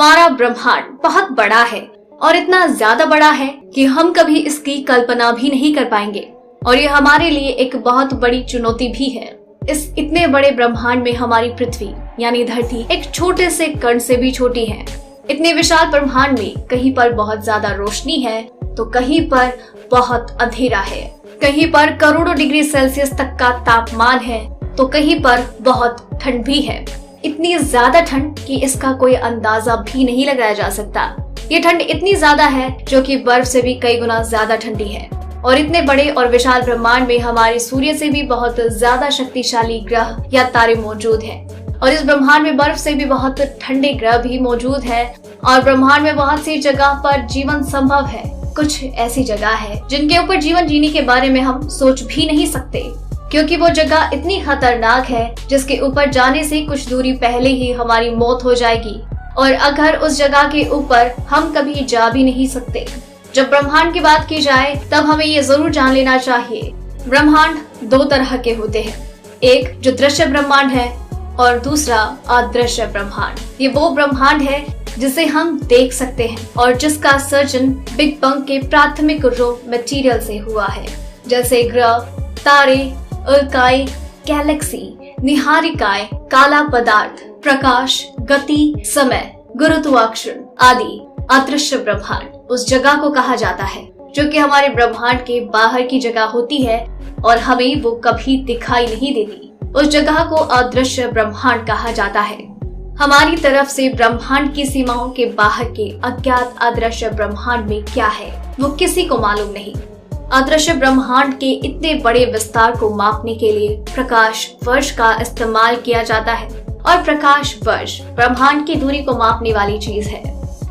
हमारा ब्रह्मांड बहुत बड़ा है और इतना ज्यादा बड़ा है कि हम कभी इसकी कल्पना भी नहीं कर पाएंगे और ये हमारे लिए एक बहुत बड़ी चुनौती भी है। इस इतने बड़े ब्रह्मांड में हमारी पृथ्वी यानी धरती एक छोटे से कण से भी छोटी है। इतने विशाल ब्रह्मांड में कहीं पर बहुत ज्यादा रोशनी है तो कहीं पर बहुत अंधेरा है, कहीं पर करोड़ों डिग्री सेल्सियस तक का तापमान है तो कहीं पर बहुत ठंड भी है। इतनी ज्यादा ठंड कि इसका कोई अंदाजा भी नहीं लगाया जा सकता। ये ठंड इतनी ज्यादा है जो कि बर्फ से भी कई गुना ज्यादा ठंडी है। और इतने बड़े और विशाल ब्रह्मांड में हमारे सूर्य से भी बहुत ज्यादा शक्तिशाली ग्रह या तारे मौजूद हैं। और इस ब्रह्मांड में बर्फ से भी बहुत ठंडे ग्रह भी मौजूद है और ब्रह्मांड में बहुत सी जगह पर जीवन संभव है। कुछ ऐसी जगह है जिनके ऊपर जीवन जीने के बारे में हम सोच भी नहीं सकते, क्योंकि वो जगह इतनी खतरनाक है जिसके ऊपर जाने से कुछ दूरी पहले ही हमारी मौत हो जाएगी और अगर उस जगह के ऊपर हम कभी जा भी नहीं सकते। जब ब्रह्मांड की बात की जाए तब हमें ये जरूर जान लेना चाहिए, ब्रह्मांड दो तरह के होते हैं, एक जो दृश्य ब्रह्मांड है और दूसरा अदृश्य ब्रह्मांड। ये वो ब्रह्मांड है जिसे हम देख सकते हैं और जिसका सर्जन बिग बैंग के प्राथमिक रॉ मटेरियल से हुआ है, जैसे ग्रह, तारे, उल्काएं, गैलेक्सी, निहारिकाएं, काला पदार्थ, प्रकाश, गति, समय, गुरुत्वाकर्षण आदि। अदृश्य ब्रह्मांड उस जगह को कहा जाता है जो कि हमारे ब्रह्मांड के बाहर की जगह होती है और हमें वो कभी दिखाई नहीं देती। उस जगह को अदृश्य ब्रह्मांड कहा जाता है। हमारी तरफ से ब्रह्मांड की सीमाओं के बाहर के अज्ञात अदृश्य ब्रह्मांड में क्या है वो किसी को मालूम नहीं। अदृश्य ब्रह्मांड के इतने बड़े विस्तार को मापने के लिए प्रकाश वर्ष का इस्तेमाल किया जाता है और प्रकाश वर्ष ब्रह्मांड की दूरी को मापने वाली चीज है।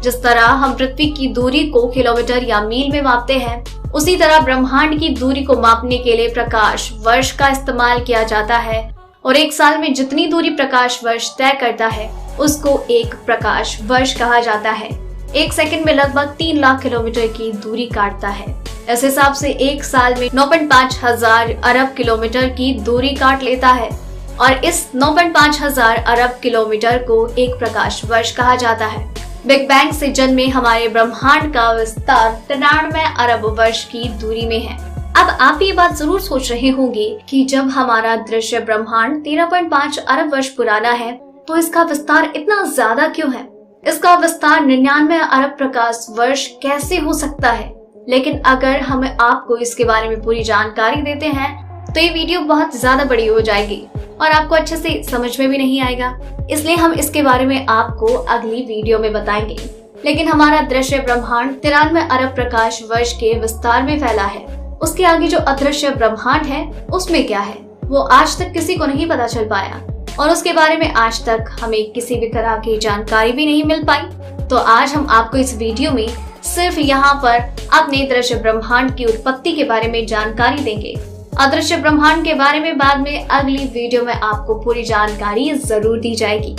जिस तरह हम पृथ्वी की दूरी को किलोमीटर या मील में मापते हैं, उसी तरह ब्रह्मांड की दूरी को मापने के लिए प्रकाश वर्ष का इस्तेमाल किया जाता है और एक साल में जितनी दूरी प्रकाश वर्ष तय करता है उसको एक प्रकाश वर्ष कहा जाता है। एक सेकंड में लगभग 3 लाख किलोमीटर की दूरी काटता है। इस हिसाब से एक साल में 9.5 हजार अरब किलोमीटर की दूरी काट लेता है और इस 9.5 हजार अरब किलोमीटर को एक प्रकाश वर्ष कहा जाता है। बिग बैंग से जन्मे हमारे ब्रह्मांड का विस्तार 93 अरब वर्ष की दूरी में है। अब आप ये बात जरूर सोच रहे होंगे कि जब हमारा दृश्य ब्रह्मांड 13.5 अरब वर्ष पुराना है तो इसका विस्तार इतना ज्यादा क्यों है? इसका विस्तार 99 अरब प्रकाश वर्ष कैसे हो सकता है? लेकिन अगर हम आपको इसके बारे में पूरी जानकारी देते हैं तो ये वीडियो बहुत ज्यादा बड़ी हो जाएगी और आपको अच्छे से समझ में भी नहीं आएगा, इसलिए हम इसके बारे में आपको अगली वीडियो में बताएंगे। लेकिन हमारा दृश्य ब्रह्मांड 93 अरब प्रकाश वर्ष के विस्तार में फैला है। उसके आगे जो अदृश्य ब्रह्मांड है उसमें क्या है वो आज तक किसी को नहीं पता चल पाया और उसके बारे में आज तक हमें किसी भी तरह की जानकारी भी नहीं मिल पाई। तो आज हम आपको इस वीडियो में सिर्फ यहाँ पर अपने दृश्य ब्रह्मांड की उत्पत्ति के बारे में जानकारी देंगे। अदृश्य ब्रह्मांड के बारे में बाद में अगली वीडियो में आपको पूरी जानकारी जरूर दी जाएगी।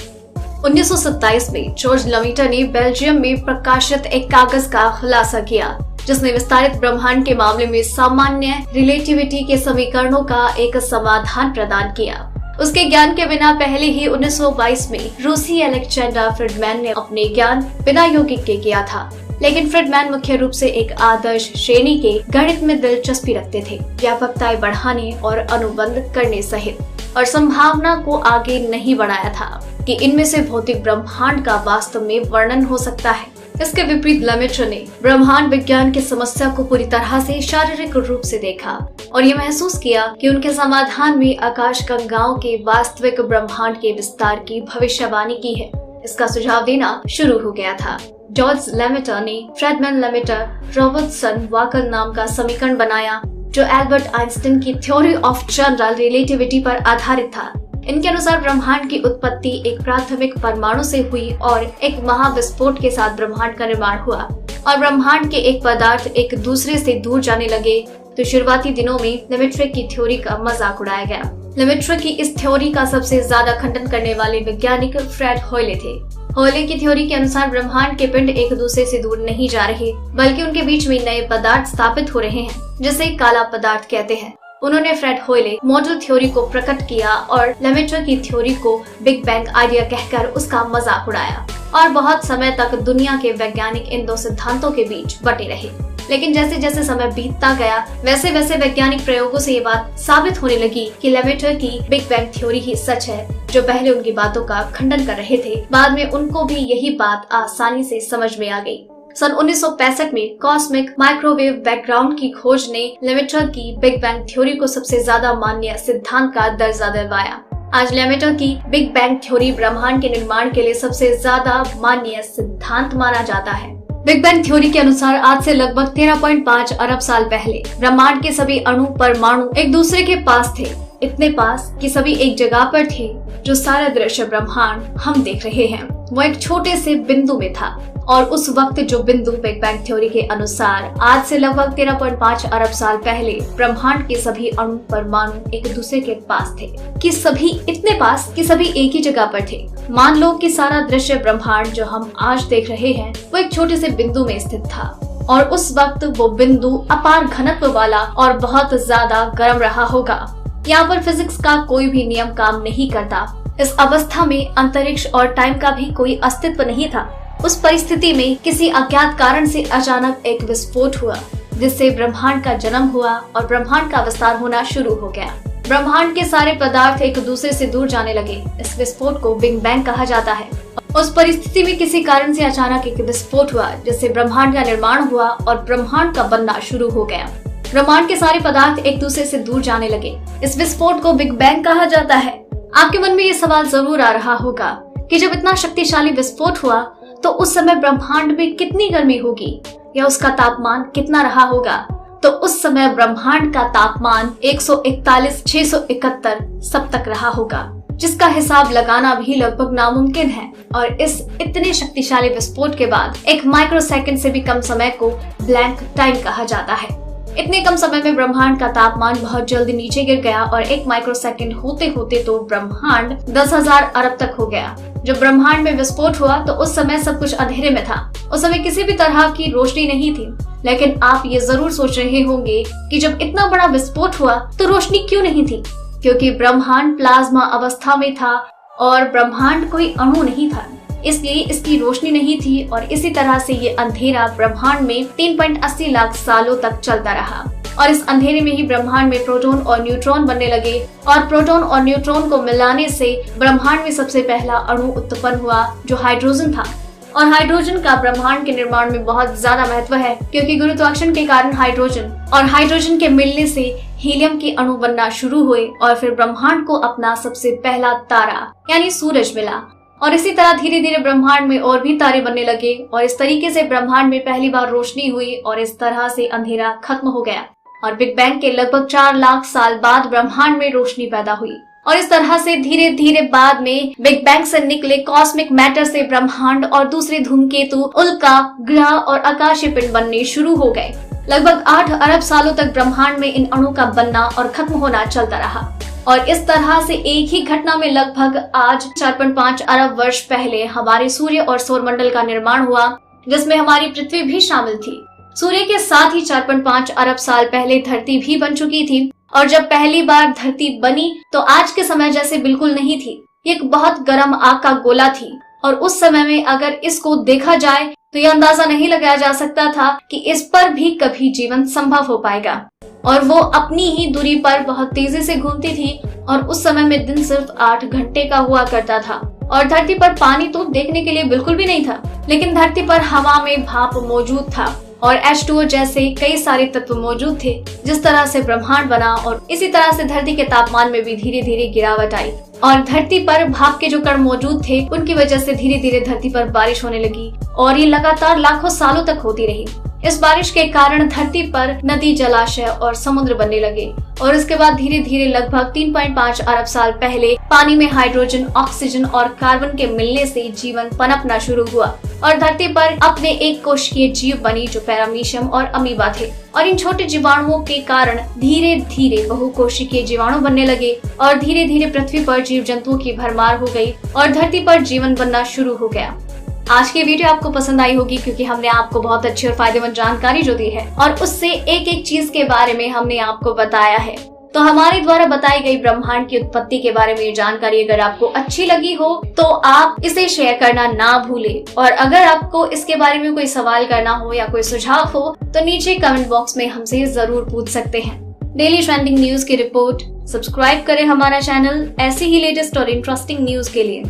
1927 में जॉर्ज लेमेटर ने बेल्जियम में प्रकाशित एक कागज का खुलासा किया जिसने विस्तारित ब्रह्मांड के मामले में सामान्य रिलेटिविटी के समीकरणों का एक समाधान प्रदान किया। उसके ज्ञान के बिना पहले ही 1922 में रूसी अलेक्जेंडर फ्रीडमैन ने अपने ज्ञान बिना यौगिक के किया था। लेकिन फ्रीडमैन मुख्य रूप से एक आदर्श श्रेणी के गणित में दिलचस्पी रखते थे, व्यापकताएं बढ़ाने और अनुबंध करने सहित, और संभावना को आगे नहीं बढ़ाया था कि इनमें से भौतिक ब्रह्मांड का वास्तव में वर्णन हो सकता है। इसके विपरीत लेमेटर ने ब्रह्मांड विज्ञान की समस्या को पूरी तरह से शारीरिक रूप से देखा और ये महसूस किया कि उनके समाधान में आकाशगंगाओं के वास्तविक ब्रह्मांड के विस्तार की भविष्यवाणी की है। इसका सुझाव देना शुरू हो गया था। जॉर्ज लेमेटर ने फ्रेडमैन लेमेटर रॉबर्टसन वाकल नाम का समीकरण बनाया जो एल्बर्ट आइंस्टाइन की थ्योरी ऑफ जनरल रिलेटिविटी पर आधारित था। इनके अनुसार ब्रह्मांड की उत्पत्ति एक प्राथमिक परमाणु से हुई और एक महाविस्फोट के साथ ब्रह्मांड का निर्माण हुआ और ब्रह्मांड के एक पदार्थ एक दूसरे से दूर जाने लगे तो शुरुआती दिनों में लेमेटर की थ्योरी का मजाक उड़ाया गया। लेमेटर की इस थ्योरी का सबसे ज्यादा खंडन करने वाले वैज्ञानिक फ्रेड होयले थे। होयले की थ्योरी के अनुसार ब्रह्मांड के पिंड एक दूसरे से दूर नहीं जा रहे बल्कि उनके बीच में नए पदार्थ स्थापित हो रहे हैं जिसे काला पदार्थ कहते हैं। उन्होंने फ्रेड होयले मॉडल थ्योरी को प्रकट किया और लेमेटर की थ्योरी को बिग बैंग आइडिया कहकर उसका मजाक उड़ाया और बहुत समय तक दुनिया के वैज्ञानिक इन दो सिद्धांतों के बीच बटे रहे। लेकिन जैसे जैसे समय बीतता गया वैसे वैसे वैज्ञानिक प्रयोगों से ये बात साबित होने लगी कि लेमेटर की बिग बैंग थ्योरी ही सच है। जो पहले उनकी बातों का खंडन कर रहे थे, बाद में उनको भी यही बात आसानी से समझ में आ गई। सन 1965 में कॉस्मिक माइक्रोवेव बैकग्राउंड की खोज ने लेमेटर की बिग बैंग थ्योरी को सबसे ज्यादा मान्य सिद्धांत का दर्जा दिलवाया। आज लेमेटर की बिग बैंग थ्योरी ब्रह्मांड के निर्माण के लिए सबसे ज्यादा मान्य सिद्धांत माना जाता है। बिग बैंग थ्योरी के अनुसार आज से लगभग 13.5 अरब साल पहले ब्रह्मांड के सभी अणु परमाणु एक दूसरे के पास थे, इतने पास कि सभी एक जगह पर थे। जो सारा दृश्य ब्रह्मांड हम देख रहे हैं वो एक छोटे से बिंदु में था और उस वक्त जो बिंदु बिग बैंग थ्योरी के अनुसार आज से लगभग 13.5 अरब साल पहले ब्रह्मांड के सभी अणु परमाणु एक दूसरे के पास थे, कि सभी इतने पास कि सभी एक ही जगह पर थे। मान लो कि सारा दृश्य ब्रह्मांड जो हम आज देख रहे हैं वो एक छोटे से बिंदु में स्थित था और उस वक्त वो बिंदु अपार घनत्व वाला और बहुत ज्यादा गर्म रहा होगा। यहाँ पर फिजिक्स का कोई भी नियम काम नहीं करता। इस अवस्था में अंतरिक्ष और टाइम का भी कोई अस्तित्व नहीं था। उस परिस्थिति में किसी अज्ञात कारण से अचानक एक विस्फोट हुआ जिससे ब्रह्मांड का जन्म हुआ और ब्रह्मांड का विस्तार होना शुरू हो गया। ब्रह्मांड के सारे पदार्थ एक दूसरे से दूर जाने लगे। इस विस्फोट को बिग बैंग कहा जाता है। उस परिस्थिति में किसी कारण से अचानक एक विस्फोट हुआ जिससे ब्रह्मांड का निर्माण हुआ और ब्रह्मांड का बनना शुरू हो गया। ब्रह्मांड के सारे पदार्थ एक दूसरे से दूर जाने लगे। इस विस्फोट को बिग बैंग कहा जाता है। आपके मन में ये सवाल जरूर आ रहा होगा कि जब इतना शक्तिशाली विस्फोट हुआ तो उस समय ब्रह्मांड में कितनी गर्मी होगी या उसका तापमान कितना रहा होगा। तो उस समय ब्रह्मांड का तापमान 141,671 सब तक रहा होगा, जिसका हिसाब लगाना भी लगभग नामुमकिन है। और इस इतने शक्तिशाली विस्फोट के बाद एक माइक्रोसेकंड से भी कम समय को ब्लैंक टाइम कहा जाता है। इतने कम समय में ब्रह्मांड का तापमान बहुत जल्दी नीचे गिर गया और एक माइक्रोसेकंड होते होते तो ब्रह्मांड 10,000 अरब तक हो गया। जब ब्रह्मांड में विस्फोट हुआ तो उस समय सब कुछ अंधेरे में था। उस समय किसी भी तरह की रोशनी नहीं थी। लेकिन आप ये जरूर सोच रहे होंगे कि जब इतना बड़ा विस्फोट हुआ तो रोशनी क्यों नहीं थी? क्योंकि ब्रह्मांड प्लाज्मा अवस्था में था और ब्रह्मांड कोई अणु नहीं था, इसलिए इसकी रोशनी नहीं थी। और इसी तरह से ये अंधेरा ब्रह्मांड में 3.80 लाख सालों तक चलता रहा। और इस अंधेरे में ही ब्रह्मांड में प्रोटॉन और न्यूट्रॉन बनने लगे और प्रोटॉन और न्यूट्रॉन को मिलाने से ब्रह्मांड में सबसे पहला अणु उत्पन्न हुआ जो हाइड्रोजन था। और हाइड्रोजन का ब्रह्मांड के निर्माण में बहुत ज्यादा महत्व है, क्योंकि गुरुत्वाकर्षण के कारण हाइड्रोजन के मिलने से हीलियम के अणु बनना शुरू हुए और फिर ब्रह्मांड को अपना सबसे पहला तारा यानी सूरज मिला। और इसी तरह धीरे धीरे ब्रह्मांड में और भी तारे बनने लगे और इस तरीके से ब्रह्मांड में पहली बार रोशनी हुई और इस तरह से अंधेरा खत्म हो गया। और बिग बैंग के लगभग 4 लाख साल बाद ब्रह्मांड में रोशनी पैदा हुई। और इस तरह से धीरे धीरे बाद में बिग बैंग से निकले कॉस्मिक मैटर से ब्रह्मांड और दूसरे धूमकेतु, उल्का, ग्रह और आकाशीय पिंड बनने शुरू हो गए। लगभग 8 अरब सालों तक ब्रह्मांड में इन अणु का बनना और खत्म होना चलता रहा। और इस तरह से एक ही घटना में लगभग आज 4.5 अरब वर्ष पहले हमारे सूर्य और सौरमंडल का निर्माण हुआ, जिसमें हमारी पृथ्वी भी शामिल थी। सूर्य के साथ ही 4.5 अरब साल पहले धरती भी बन चुकी थी। और जब पहली बार धरती बनी तो आज के समय जैसे बिल्कुल नहीं थी। एक बहुत गर्म आग का गोला थी और उस समय में अगर इसको देखा जाए तो यह अंदाजा नहीं लगाया जा सकता था कि इस पर भी कभी जीवन संभव हो पाएगा। और वो अपनी ही दूरी पर बहुत तेजी से घूमती थी और उस समय में दिन सिर्फ 8 घंटे का हुआ करता था। और धरती पर पानी तो देखने के लिए बिल्कुल भी नहीं था, लेकिन धरती पर हवा में भाप मौजूद था और H2O जैसे कई सारे तत्व मौजूद थे। जिस तरह से ब्रह्मांड बना और इसी तरह से धरती के तापमान में भी धीरे धीरे गिरावट आई और धरती पर भाप के जो कण मौजूद थे उनकी वजह से धीरे धीरे धरती पर बारिश होने लगी और ये लगातार लाखों सालों तक होती रही। इस बारिश के कारण धरती पर नदी, जलाशय और समुद्र बनने लगे और इसके बाद धीरे धीरे लगभग 3.5 अरब साल पहले पानी में हाइड्रोजन, ऑक्सीजन और कार्बन के मिलने से जीवन पनपना शुरू हुआ और धरती पर अपने एक कोशिकीय जीव बनी जो पैरामीशियम और अमीबा थे। और इन छोटे जीवाणुओं के कारण धीरे धीरे बहुकोशिकीय जीवाणु बनने लगे और धीरे धीरे पृथ्वी पर जीव जंतुओं की भरमार हो गई और धरती पर जीवन बनना शुरू हो गया। आज की वीडियो आपको पसंद आई होगी क्योंकि हमने आपको बहुत अच्छी और फायदेमंद जानकारी जो दी है और उससे एक एक चीज के बारे में हमने आपको बताया है। तो हमारे द्वारा बताई गई ब्रह्मांड की उत्पत्ति के बारे में ये जानकारी अगर आपको अच्छी लगी हो तो आप इसे शेयर करना ना भूलें। और अगर आपको इसके बारे में कोई सवाल करना हो या कोई सुझाव हो तो नीचे कमेंट बॉक्स में हमसे जरूर पूछ सकते हैं। डेली ट्रेंडिंग न्यूज की रिपोर्ट। सब्सक्राइब करें हमारा चैनल ऐसी ही लेटेस्ट और इंटरेस्टिंग न्यूज के लिए।